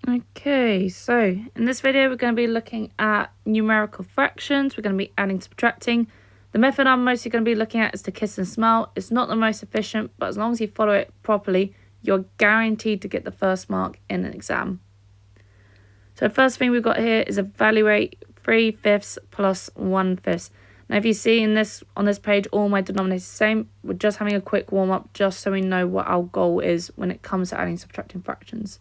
Okay, so in this video we're going to be looking at numerical fractions. We're going to be adding, subtracting. The method I'm mostly going to be looking at is to kiss and smile. It's not the most efficient, but as long as you follow it properly, you're guaranteed to get the first mark in an exam. So the first thing we've got here is evaluate 3/5 plus 1/5. Now if you see on this page, all my denominators are the same. We're just having a quick warm up just so we know what our goal is when it comes to adding, subtracting fractions.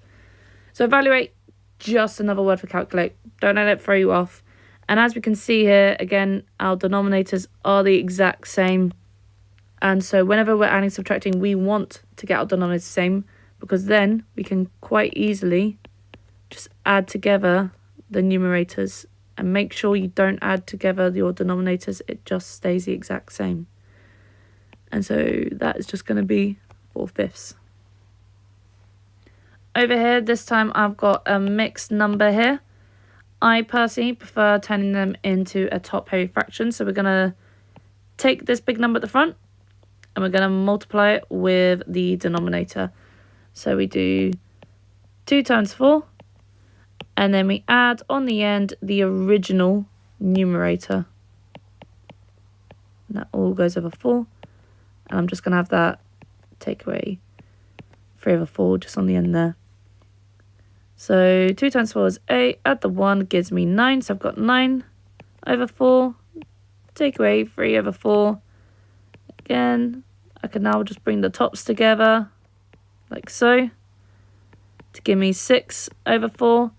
So evaluate, just another word for calculate. Don't let it throw you off. And as we can see here, again, our denominators are the exact same. And so whenever we're adding, subtracting, we want to get our denominators the same, because then we can quite easily just add together the numerators and make sure you don't add together your denominators. It just stays the exact same. And so that is just going to be 4/5. Over here, this time I've got a mixed number here. I personally prefer turning them into a top-heavy fraction. So we're going to take this big number at the front and we're going to multiply it with the denominator. So we do 2 times 4, and then we add on the end the original numerator. And that all goes over 4. And I'm just going to have that take away 3/4 just on the end there. So 2 times 4 is 8, add the 1 gives me 9, so I've got 9/4, take away 3/4. Again, I can now just bring the tops together, like so, to give me 6/4.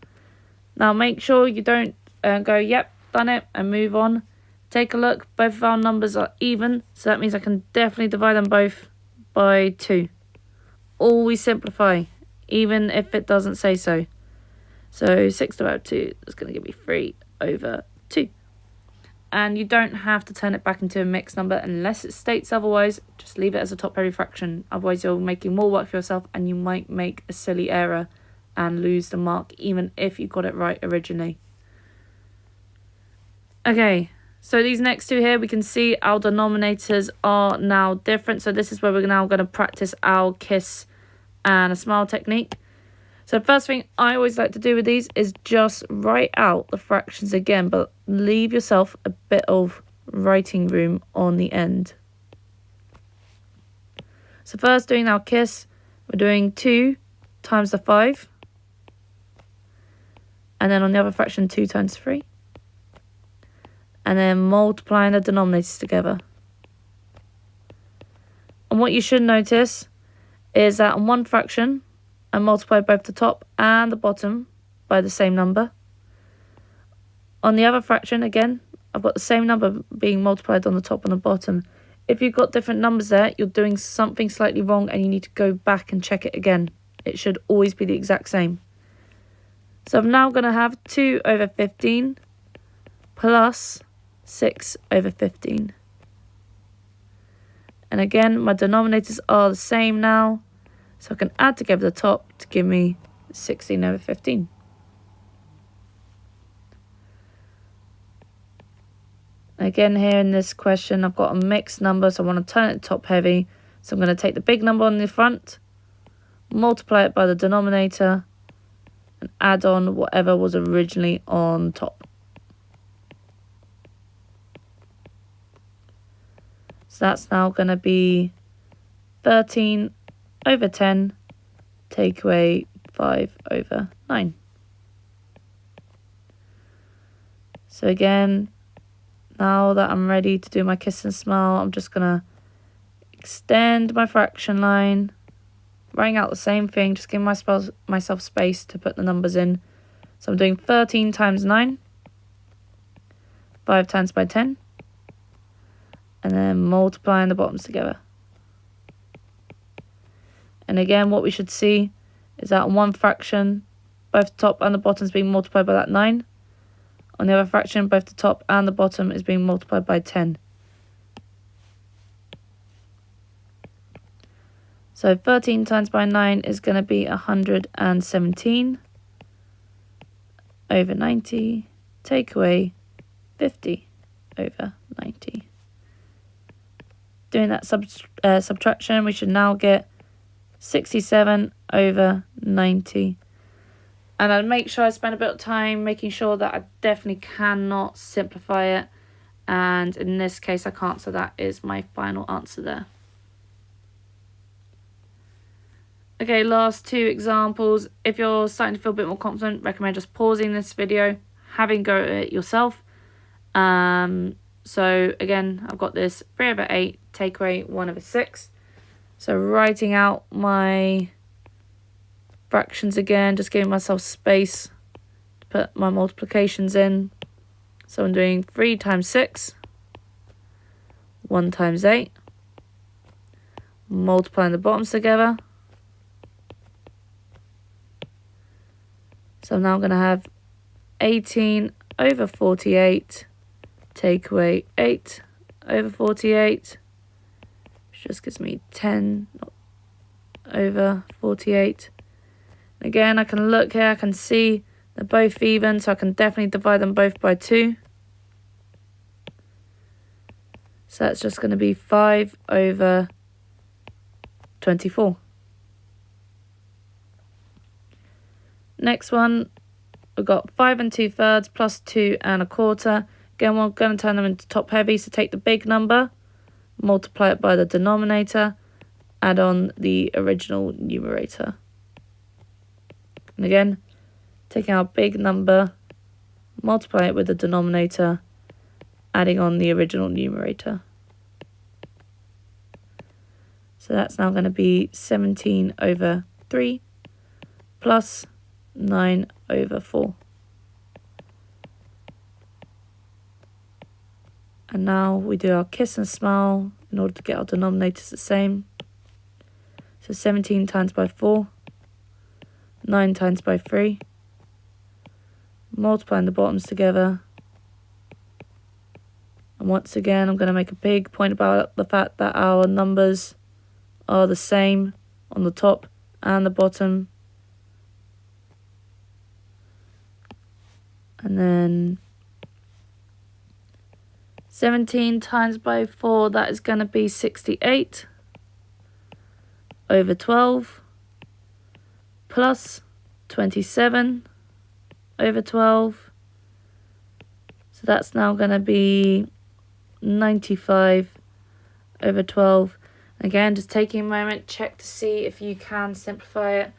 Now make sure you don't go, yep, done it, and move on. Take a look, both of our numbers are even, so that means I can definitely divide them both by 2. Always simplify, even if it doesn't say so. So 6 divided by 2 is going to give me 3/2. And you don't have to turn it back into a mixed number unless it states otherwise. Just leave it as a top-heavy fraction. Otherwise you're making more work for yourself and you might make a silly error and lose the mark even if you got it right originally. Okay, so these next two here, we can see our denominators are now different. So this is where we're now going to practice our kiss and a smile technique. So the first thing I always like to do with these is just write out the fractions again, but leave yourself a bit of writing room on the end. So first, doing our kiss, we're doing 2 times the 5. And then on the other fraction, 2 times 3. And then multiplying the denominators together. And what you should notice is that on one fraction, I multiply both the top and the bottom by the same number. On the other fraction, again, I've got the same number being multiplied on the top and the bottom. If you've got different numbers there, you're doing something slightly wrong and you need to go back and check it again. It should always be the exact same. So I'm now going to have 2/15 plus 6/15. And again, my denominators are the same now. So I can add together the top to give me 16/15. Again, here in this question, I've got a mixed number, so I want to turn it top heavy. So I'm going to take the big number on the front, multiply it by the denominator, and add on whatever was originally on top. So that's now going to be 13/10, take away 5/9. So again, now that I'm ready to do my kiss and smile, I'm just going to extend my fraction line, writing out the same thing, just giving myself space to put the numbers in. So I'm doing 13 times 9, 5 times by 10, and then multiplying the bottoms together. And again, what we should see is that on one fraction, both the top and the bottom is being multiplied by that 9. On the other fraction, both the top and the bottom is being multiplied by 10. So 13 times by 9 is going to be 117 over 90, take away 50 over 90. Doing that subtraction, we should now get 67 over 90. And I'd make sure I spend a bit of time making sure that I definitely cannot simplify it. And in this case, I can't, so that is my final answer there. Okay, last two examples. If you're starting to feel a bit more confident, recommend just pausing this video, having a go at it yourself. So again, I've got this 3/8, take away 1/6. So writing out my fractions again, just giving myself space to put my multiplications in. So I'm doing 3 times 6, 1 times 8, multiplying the bottoms together. So now I'm going to have 18/48, take away 8/48, which just gives me 10/48. Again, I can look here, I can see they're both even, so I can definitely divide them both by 2. So that's just going to be 5/24. Next one, we've got 5 2/3 plus 2 1/4. Again, we're going to turn them into top heavy, so take the big number, multiply it by the denominator, add on the original numerator. And again, taking our big number, multiply it with the denominator, adding on the original numerator. So that's now going to be 17/3 plus 9/4. And now we do our kiss and smile in order to get our denominators the same. So 17 times by 4, 9 times by 3, multiplying the bottoms together. And once again, I'm going to make a big point about the fact that our numbers are the same on the top and the bottom. And then 17 times by 4, that is going to be 68/12 plus 27/12. So that's now going to be 95/12. Again, just taking a moment, check to see if you can simplify it.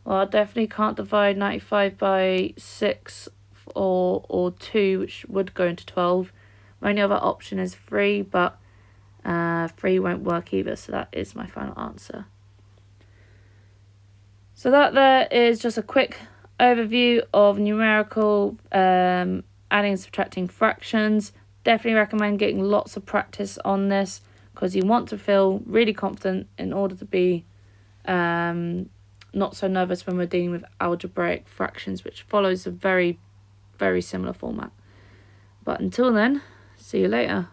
Well, I definitely can't divide 95 by 6 or 2, which would go into 12. My only other option is 3, but 3 won't work either, so that is my final answer. So that there is just a quick overview of numerical adding and subtracting fractions. Definitely recommend getting lots of practice on this, because you want to feel really confident in order to be not so nervous when we're dealing with algebraic fractions, which follows a very, very similar format. But until then, see you later.